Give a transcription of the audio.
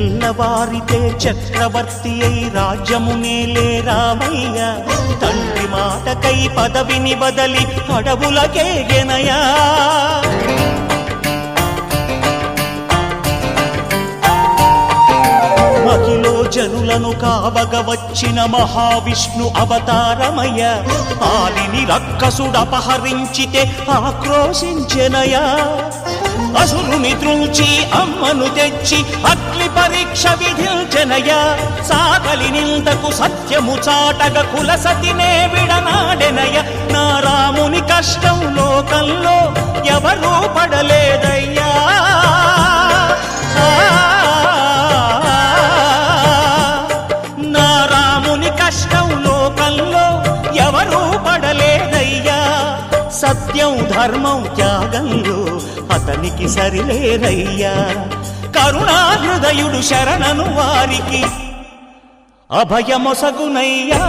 తెల్లవారితే చక్రవర్తి అయి రాజ్యమునేలే రామయ్య తండ్రి మాటకై పదవిని బదలి అడవులకేగెనయా మహిలో జనులను కావగ వచ్చిన మహావిష్ణు అవతారమయ్య ఆలిని రక్కసుడపహరించితే ఆక్రోశించెనయా అసురుని త్రుంచి అమ్మను తెచ్చి అగ్ని పరీక్ష విధించెనయా సాగలి నిందకు సత్యము చాటగ కులసతినే విడనాడెనయ నా రాముని కష్టం లోకంలో ఎవరూ పడలేదయ్యా నా రాముని కష్టం లోకంలో ఎవరూ పడలేదయ్యా సత్యం ధర్మం త్యాగంలో అతనికి సరిలేరయ్యా కరుణాహృదయుడు శరణను వారికి అభయమొసగునయ్యా